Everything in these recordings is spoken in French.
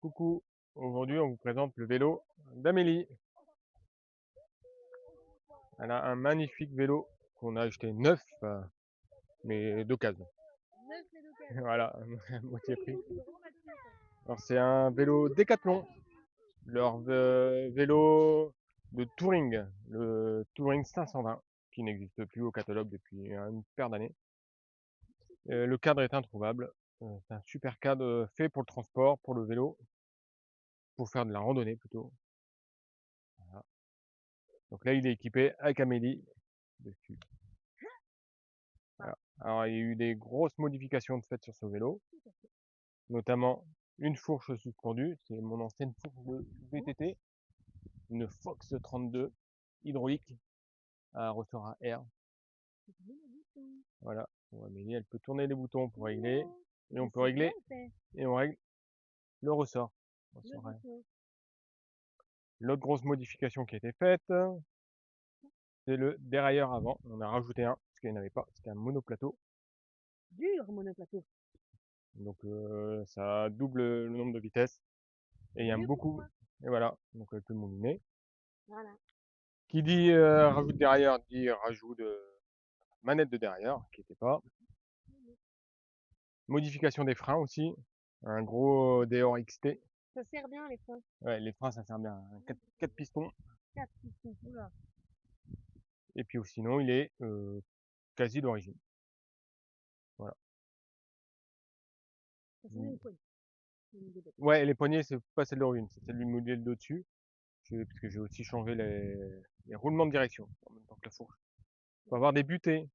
Coucou, aujourd'hui on vous présente le vélo d'Amélie. Elle a un magnifique vélo qu'on a acheté neuf, mais d'occasion. Voilà, à moitié prix. Alors c'est un vélo Décathlon, leur vélo de touring, le Touring 520, qui n'existe plus au catalogue depuis une paire d'années. Le cadre est introuvable. C'est un super cadre fait pour le transport, pour le vélo, pour faire de la randonnée plutôt. Voilà. Donc là il est équipé avec Amélie dessus. Voilà. Alors, il y a eu des grosses modifications de fait sur ce vélo, notamment une fourche suspendue, c'est mon ancienne fourche de VTT, une Fox 32 hydraulique à ressort à air. Voilà, bon, Amélie, elle peut tourner les boutons pour régler, et on peut régler, et on règle le ressort. L'autre grosse modification qui a été faite, c'est le dérailleur avant. On a rajouté un, parce qu'il n'y en avait pas, c'était un monoplateau. Dur, monoplateau. Donc ça double le nombre de vitesses. Et il y a beaucoup. Et voilà, donc elle peut mouliner. Voilà. Qui dit rajout de dérailleur dit rajout de manette de dérailleur, qui n'était pas. Modification des freins aussi. Un gros Deor XT. Ça sert bien les freins. Ouais, les freins ça sert bien. 4 pistons. 4 pistons. Oula. Et puis sinon il est quasi d'origine. Voilà. Ça sert une poignée. Ouais, les poignées c'est pas celle d'origine, c'est celle du modèle d'au-dessus. Parce que j'ai aussi changé les roulements de direction en même temps que la fourche. Il faut avoir des butées.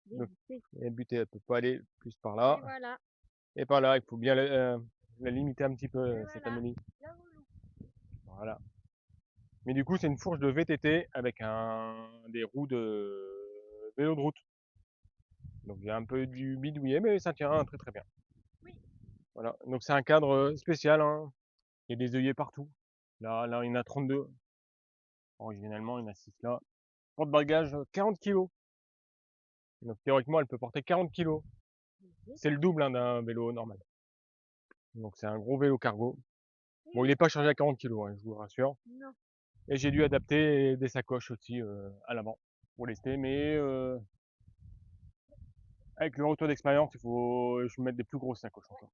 Donc, les butées, elle peut pas aller plus par là. Et voilà. Et par là, il faut bien la limiter un petit peu, cette Voilà. Amélie. Voilà. Mais du coup, c'est une fourche de VTT avec des roues de vélo de route. Donc il y a un peu du bidouillet, mais ça tient très très bien. Oui. Voilà. Donc c'est un cadre spécial, hein. Il y a des œillets partout. Là, il y en a 32. Originellement, il y en a 6 là. Porte-bagages 40 kg. Donc théoriquement, elle peut porter 40 kg. C'est le double hein, d'un vélo normal. Donc c'est un gros vélo cargo. Bon, il n'est pas chargé à 40 kg, hein, je vous rassure. Non. Et j'ai dû adapter des sacoches aussi à l'avant pour lester. Mais avec le retour d'expérience, il faut je mettre des plus grosses sacoches encore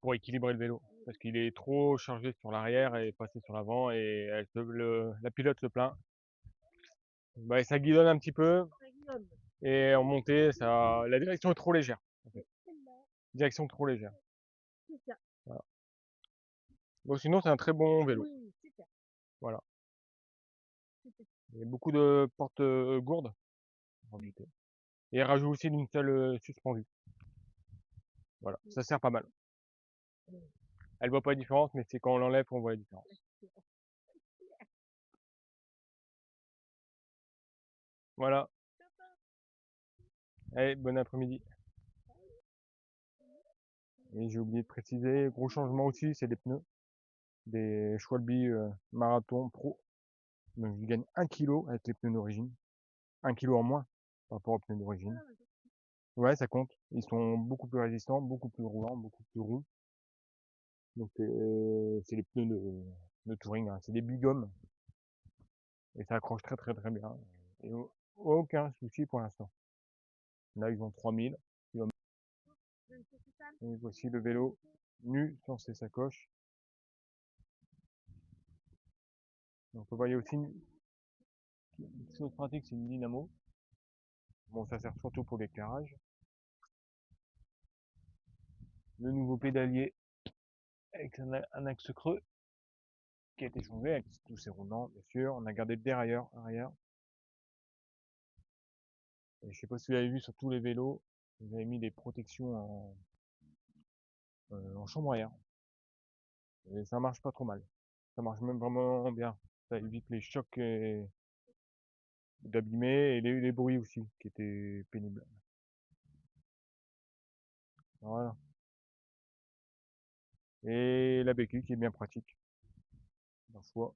pour équilibrer le vélo. Parce qu'il est trop chargé sur l'arrière et passé sur l'avant et la pilote se plaint. Bah, ça guidonne un petit peu et en montée, la direction est trop légère. En fait. Direction trop légère. Voilà. Bon, sinon, c'est un très bon vélo. Oui, super. Voilà. Il y a beaucoup de portes gourdes. Et rajout aussi d'une seule suspendue. Voilà, ça sert pas mal. Elle voit pas la différence, mais c'est quand on l'enlève qu'on voit la différence. Voilà. Allez, bon après-midi. Et j'ai oublié de préciser, gros changement aussi, c'est les pneus. Des Schwalbe Marathon Pro. Donc je gagne 1 kg avec les pneus d'origine. 1 kg en moins par rapport aux pneus d'origine. Ouais, ça compte. Ils sont beaucoup plus résistants, beaucoup plus roulants, beaucoup plus ronds. Donc c'est les pneus de touring, hein. C'est des bigums. Et ça accroche très très très bien. Et aucun souci pour l'instant. Là, ils ont 3000 km. Et voici le vélo nu sur ses sacoches. Donc, vous voyez aussi une chose pratique, c'est une dynamo. Bon, ça sert surtout pour l'éclairage. Le nouveau pédalier avec un axe creux qui a été changé avec tous ses roulants, bien sûr. On a gardé le dérailleur arrière. Et je sais pas si vous avez vu sur tous les vélos, vous avez mis des protections en chambre à air. Et ça marche pas trop mal. Ça marche même vraiment bien. Ça évite les chocs d'abîmer et les bruits aussi qui étaient pénibles. Voilà. Et la béquille qui est bien pratique. Parfois.